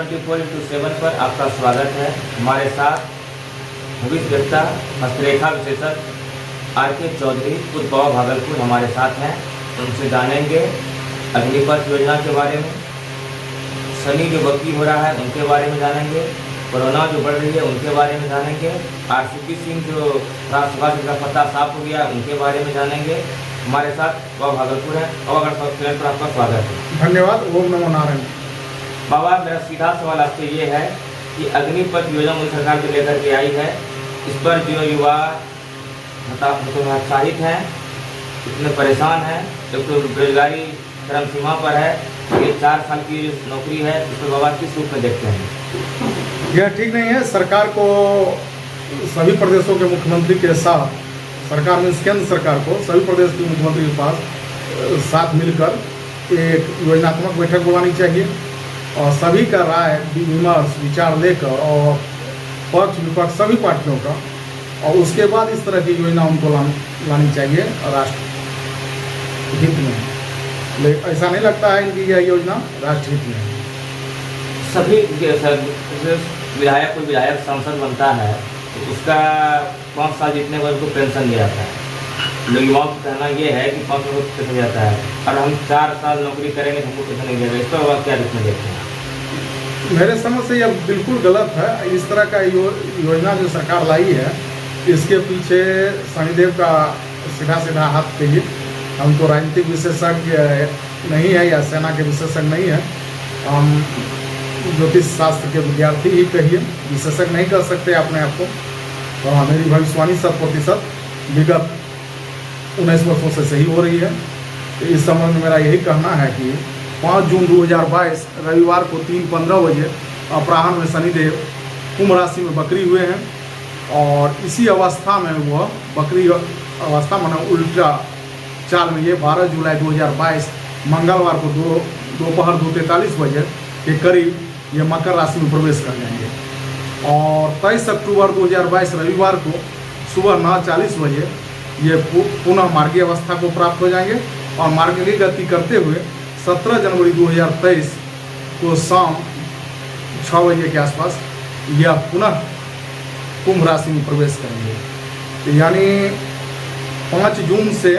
24x7 पर आपका स्वागत है। हमारे साथ भविष्य वक्ता हस्तरेखा विशेषज्ञ आर.के. चौधरी उर्फ बाबा भागलपुर हमारे साथ हैं। उनसे जानेंगे अग्निपथ योजना के बारे में, शनि जो वक्री हो रहा है उनके बारे में जानेंगे, कोरोना जो बढ़ रही है उनके बारे में जानेंगे, आर.सी.पी. सिंह जो राष्ट्रवाद का पता साफ हो गया उनके बारे में जानेंगे। हमारे साथ बाबा भागलपुर है। बाबा चैनल पर आपका स्वागत है। धन्यवाद। ओम नमो नारायण। बाबा, मेरा सीधा सवाल आपसे ये है कि अग्निपथ योजना मोदी सरकार को लेकर के आई है, इस पर जो युवा उत्साहित हैं, इतने परेशान हैं, एक तो बेरोजगारी चरम सीमा पर है, ये 4 साल की नौकरी है, इस पर बाबा किस रूप में देखते हैं? यह ठीक नहीं है। सरकार को सभी प्रदेशों के मुख्यमंत्री के साथ, सरकार में केंद्र सरकार को सभी प्रदेश के मुख्यमंत्री के पास साथ मिलकर एक योजनात्मक बैठक बुलानी चाहिए और सभी का राय विमर्श विचार लेकर और पक्ष विपक्ष सभी पार्टियों का, और उसके बाद इस तरह की योजना उनको लानी चाहिए राष्ट्र हित में। लेकिन ऐसा नहीं लगता है कि यह योजना राष्ट्र हित में है। सभी विधायक कोई विधायक सांसद बनता है तो उसका 5 साल जीतने पर उसको पेंशन दिया जाता है। युवाओं का कहना यह है कि 5 साल पेंशन जाता है और हम 4 साल नौकरी करेंगे तो हमको पेंशन नहीं देगा। इस पर आप क्या रूप में देखते हैं? मेरे समझ से यह बिल्कुल गलत है। इस तरह का योजना जो सरकार लाई है, इसके पीछे शनिदेव का सीधा हाथ चाहिए। हम तो राजनीतिक विशेषज्ञ नहीं है या सेना के विशेषज्ञ नहीं है, हम ज्योतिष शास्त्र के विद्यार्थी ही कहिए, विशेषज्ञ नहीं कर सकते अपने आप को। तो मेरी भविष्यवाणी 100% विगत 19 वर्षों से सही हो रही है। तो इस संबंध में मेरा यही कहना है कि 5 जून 2022 रविवार को 3:15 बजे अपराह्न में शनिदेव कुंभ राशि में बकरी हुए हैं और इसी अवस्था में वह बकरी अवस्था माना उल्टा चाल में ये 12 जुलाई 2022 मंगलवार को दोपहर 2:43 बजे के करीब ये मकर राशि में प्रवेश कर जाएंगे और 23 अक्टूबर 2022 रविवार को सुबह 9:40 बजे ये पुनः मार्गीय अवस्था को प्राप्त हो जाएंगे और मार्ग की गति करते हुए 17 जनवरी 2023 को शाम 6 बजे के आसपास यह पुनः कुंभ राशि में प्रवेश करेंगे। तो यानी 5 जून से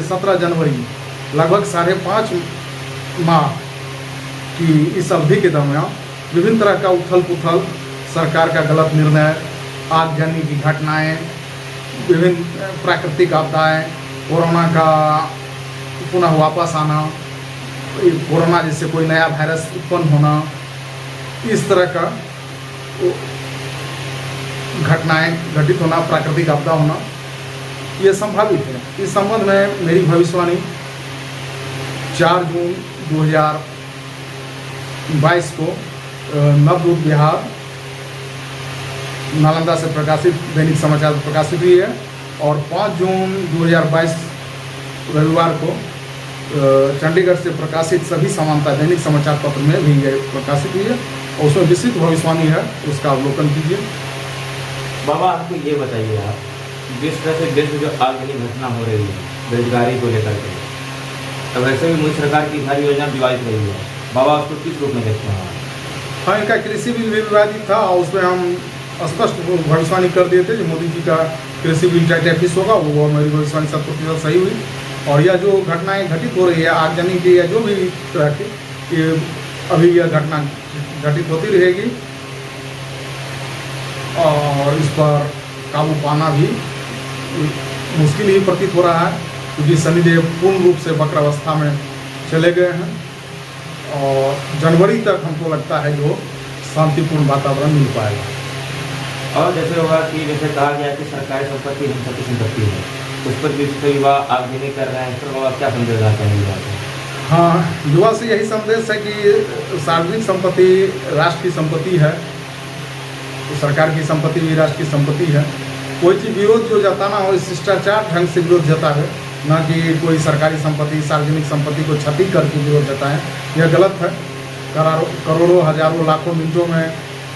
17 जनवरी लगभग 5.5 माह की इस अवधि के दरमियान विभिन्न तरह का उथल पुथल, सरकार का गलत निर्णय, आगजनी की घटनाएं, विभिन्न प्राकृतिक आपदाएं, कोरोना का पुनः वापस आना, कोरोना जैसे कोई नया वायरस उत्पन्न होना, इस तरह का घटनाएं घटित होना, प्राकृतिक आपदा होना, ये संभावित है। इस संबंध में मेरी भविष्यवाणी 4 जून 2022 को नवदूत बिहार नालंदा से प्रकाशित दैनिक समाचार प्रकाशित हुई है और 5 जून 2022 रविवार को चंडीगढ़ से प्रकाशित सभी समानता दैनिक समाचार पत्र में भी ये प्रकाशित हुई है और उसमें विस्तृत भविष्यवाणी है, उसका अवलोकन कीजिए। बाबा, आपको ये बताइए, आप जिस तरह से देश में जो आगजनी घटना हो रही है बेरोजगारी को लेकर के, तो वैसे भी मोदी सरकार की हर योजना विवादित रही है, बाबा उसको किस रूप में देखते हैं? हाँ, इनका कृषि बिल भी विवादित था और उसमें हम स्पष्ट भविष्यवाणी कर दिए थे कि मोदी जी का कृषि बिल टैक्स होगा, वो मेरी भविष्यवाणी 100% सही हुई। और यह जो घटनाएं घटित हो रही है आगजनी की या जो भी तरह की, ये अभी यह घटना घटित होती रहेगी और इस पर काबू पाना भी मुश्किल ही प्रतीत हो रहा है क्योंकि शनिदेव पूर्ण रूप से वक्र अवस्था में चले गए हैं और जनवरी तक हमको लगता है जो शांतिपूर्ण वातावरण मिल पाएगा। और जैसे होगा कि जैसे कहा गया कि सरकारी संपत्ति हम सबकी संपत्ति है, उस पर भी युवा आगजनी कर रहे हैं, इस पर बाबा क्या संदेश देना चाहेंगे? हाँ, युवा से यही संदेश है कि सार्वजनिक संपत्ति राष्ट्र की संपत्ति है, तो सरकार की संपत्ति भी राष्ट्र की संपत्ति है। कोई चीज़ विरोध जो जताना हो, शिष्टाचार ढंग से विरोध जताए, न कि कोई सरकारी संपत्ति सार्वजनिक संपत्ति को क्षति करके विरोध जताएं, यह गलत है। करोड़ों हजारों लाखों मिनटों में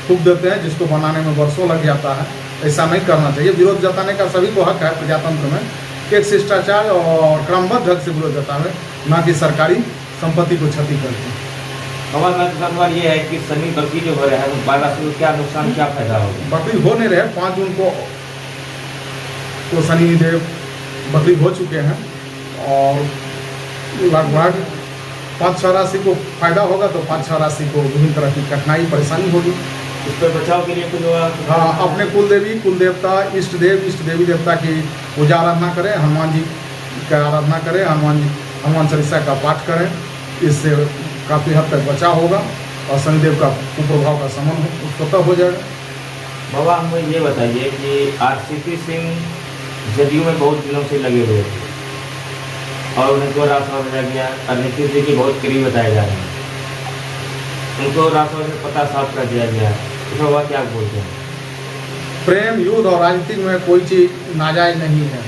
फूक देते हैं जिसको बनाने में वर्षों लग जाता है, ऐसा नहीं करना चाहिए। विरोध जताने का सभी को हक है प्रजातंत्र में, एक शिष्टाचार और क्रमबद्ध ढंग से विरोध जतावे, न कि सरकारी संपत्ति को क्षति करके। बाबा मेरा दूसरा सवाल ये है कि सनी बकरी जो हो रहा है वायरस से क्या नुकसान क्या फायदा होगा? बकरी हो नहीं रहे, 5 जून को तो शनि देव बकरी हो चुके हैं और लगभग 5-6 राशि को फायदा होगा, तो 5-6 राशि को विभिन्न तरह की कठिनाई परेशानी होगी। इस पर बचाव के लिए कुछ होगा? हाँ, अपने कुल देवी, कुल देवता, इष्ट देवी देवता की पूजा आराधना करें, हनुमान जी का आराधना करें, हनुमान चालीसा का पाठ करें, इससे काफ़ी हद तक बचाव होगा और शनिदेव का कुप्रभाव का शमन स्वतः हो जाएगा। बाबा हमें ये बताइए कि आरसीपी सिंह जदयू में बहुत दिनों से लगे हुए थे और उन्हें तो राजसभा भेजा गया और नीतीश जी के बहुत करीब बताए जा रहे हैं, उनको राजसभा से पता साफ कर दिया गया है, इस बाबा क्या बोलते हैं? प्रेम, युद्ध और राजनीति में कोई चीज़ नाजायज नहीं है।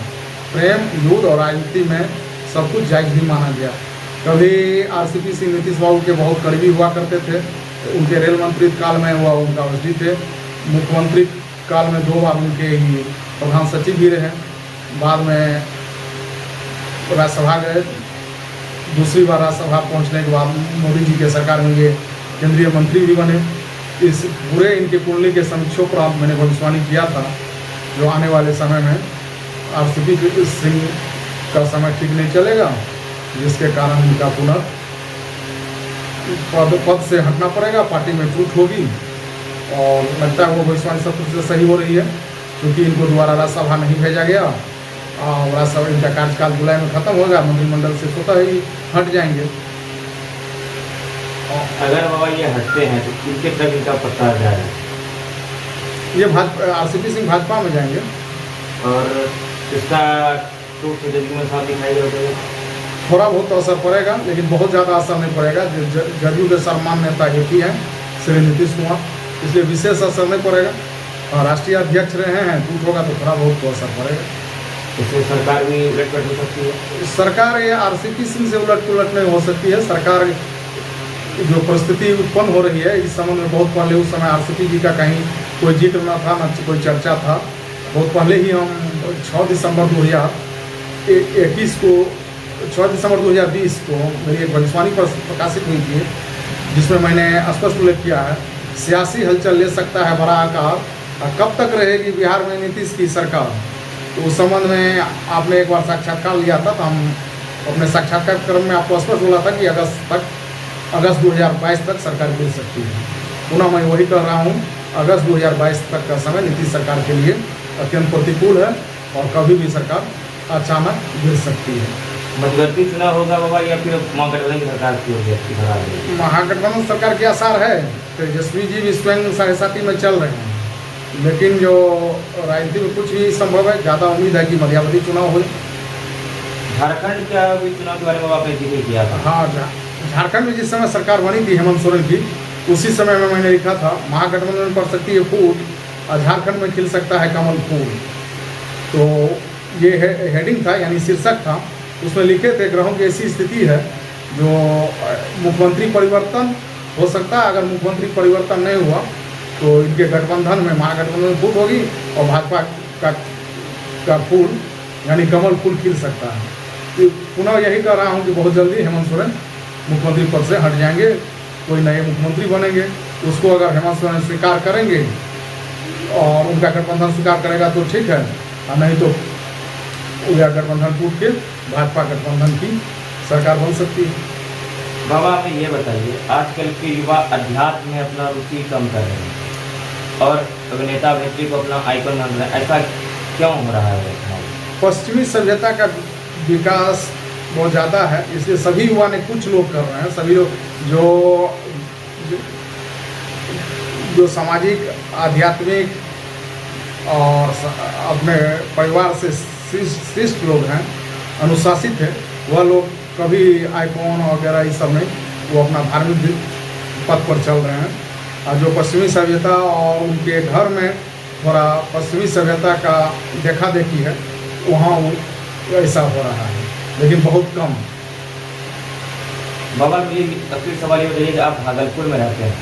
प्रेम, युद्ध और राजनीति में सब कुछ जायज भी माना गया। कभी आरसीपी सिंह नीतीश बाबू के बहुत करीबी हुआ करते थे, उनके रेल मंत्री काल में हुआ उनका वजी थे, मुख्यमंत्री काल में 2 बार उनके ही प्रधान सचिव भी रहे, बाद में राज्यसभा गए, दूसरी बार राज्यसभा पहुंचने के बाद मोदी जी के सरकार में ये केंद्रीय मंत्री भी बने। इस पूरे इनकी कुंडली के समीक्षोपरांत मैंने भविष्यवाणी किया था जो आने वाले समय में आरसीपी सिंह का समय ठीक नहीं चलेगा, जिसके कारण इनका पुनः पद से हटना पड़ेगा, पार्टी में टूट होगी और लगता है वो भविष्यवाणी सब कुछ से सही हो रही है, क्योंकि इनको दोबारा राज्यसभा नहीं भेजा गया और राज्यसभा इनका कार्यकाल जुलाई में खत्म होगा, मंत्रिमंडल से स्वतः ही हट जाएंगे। अगर बाबा ये हटते हैं तो किनके तक इनका पत्ता जाएगा? ये आरसीपी सिंह भाजपा में जाएंगे और इसका टूट जदयू में साथ दिखाई देगा? थोड़ा बहुत असर पड़ेगा, लेकिन बहुत ज़्यादा असर नहीं पड़ेगा। जदयू के सर्वमान नेता एक ही हैं, श्री नीतीश कुमार, इसलिए विशेष असर नहीं पड़ेगा। और राष्ट्रीय अध्यक्ष रहे हैं, टूट होगा तो थोड़ा बहुत तो असर पड़ेगा। इससे सरकार भी उलट पलट हो सकती है? सरकार ये आरसीपी सिंह से उलट पुलट नहीं हो सकती है। सरकार जो परिस्थिति उत्पन्न हो रही है इस संबंध में बहुत पहले, उस समय आरसीपी जी का कहीं कोई जिक्र न था, न कोई चर्चा था। बहुत पहले ही हम 6 दिसंबर 2021 को 6 दिसंबर 2020 को मेरी एक भविष्यवाणी प्रकाशित हुई थी, जिसमें मैंने स्पष्ट उल्लेख किया है, सियासी हलचल ले सकता है बड़ा आकार, कब तक रहेगी बिहार में नीतीश की सरकार। तो उस संबंध में आपने एक बार साक्षात्कार लिया था, तो हम अपने साक्षात्कार क्रम में आपको स्पष्ट बोला था कि अगस्त 2022 तक सरकार गिर सकती है। पुनः मैं वही कह रहा हूँ, अगस्त 2022 तक का समय नीतीश सरकार के लिए अत्यंत प्रतिकूल है और कभी भी सरकार अचानक गिर सकती है। मध्यवर्ती चुनाव होगा बाबा या फिर महागठबंधन की सरकार की होगी? महागठबंधन सरकार के आसार है। तेजस्वी जी भी स्वयं 7.5 में चल रहे हैं, लेकिन जो राजनीति में कुछ भी संभव है। ज़्यादा उम्मीद है कि मध्यावधि चुनाव हो। झारखंड का भी चुनाव के बारे में आपने जिक्र किया था। हाँ, झारखंड में जिस समय सरकार बनी थी हेमंत सोरेन की, उसी समय में मैंने लिखा था महागठबंधन में पड़ सकती है फूट और झारखंड में खिल सकता है कमल फूल। तो ये हेडिंग था, यानी शीर्षक था। उसमें लिखे थे ग्रहों की ऐसी स्थिति है जो मुख्यमंत्री परिवर्तन हो सकता है। अगर मुख्यमंत्री परिवर्तन नहीं हुआ तो इनके गठबंधन में, महागठबंधन में फूट होगी और भाजपा का फूल यानी कमल फूल खिल सकता है। तो पुनः यही कह रहा हूँ कि बहुत जल्दी हेमंत सोरेन मुख्यमंत्री पद से हट जाएंगे, कोई नए मुख्यमंत्री बनेंगे। उसको अगर हेमंत सोरेन स्वीकार करेंगे और उनका गठबंधन स्वीकार करेगा तो ठीक है, और नहीं तो यह गठबंधन टूट के भाजपा गठबंधन की सरकार बन सकती है। बाबा हमें ये बताइए, आजकल के युवा अध्यात्म में अपना रुचि कम कर रहे हैं और अभिनेता अभिनेत्री को अपना आइकन मान रहे हैं, ऐसा क्यों हो रहा है? पश्चिमी सभ्यता का विकास बहुत ज़्यादा है, इसलिए सभी युवा ने, कुछ लोग कर रहे हैं, सभी लोग जो सामाजिक, आध्यात्मिक और अपने परिवार से शिष्ट लोग हैं, अनुशासित है, वह लोग कभी आइकॉन वगैरह इस सब में वो अपना धार्मिक पथ पर चल रहे हैं। और जो पश्चिमी सभ्यता और उनके घर में थोड़ा पश्चिमी सभ्यता का देखा देखी है, वहाँ ऐसा हो रहा है, लेकिन बहुत कम। बाबा मुझे अगली सवाल ये बताइए कि आप भागलपुर में रहते हैं,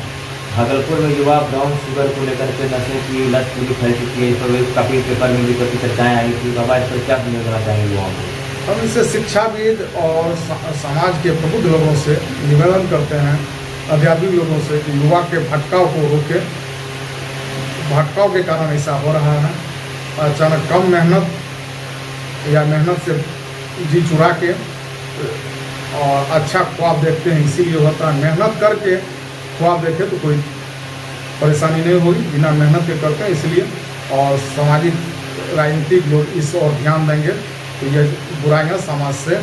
भागलपुर में युवा ब्राउन शुगर को लेकर के नशे की लत पूरी फैल चुकी है, तो काफ़ी पेपर में भी काफ़ी चर्चाएँ आई थी। बाबा इस पर क्या समझना चाहेंगे युवाओं को? हम इससे शिक्षाविद और समाज के प्रबुद्ध लोगों से निवेदन करते हैं अध्यात्मिक लोगों से कि युवा के भटकाव को रोके। भटकाव के कारण ऐसा हो रहा है। अचानक कम मेहनत या मेहनत से जी चुरा के और अच्छा ख्वाब देखते हैं, इसीलिए होता है। मेहनत करके ख्वाब देखे तो कोई परेशानी नहीं होगी, बिना मेहनत के करते हैं इसलिए। और सामाजिक राजनीतिक लोग इस ओर ध्यान देंगे तो ये बुराइयाँ समाज से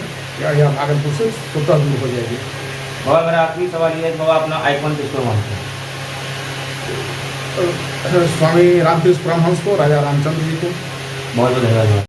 या भागलपुर से स्वतः दूर हो जाएगी। बाबा मेरा आखिरी सवाल ये है कि बाबा अपना आइकॉन किसको मानते हैं? स्वामी रामकृष्ण परमहंस को, राजा रामचंद्र जी को। बहुत बहुत धन्यवाद।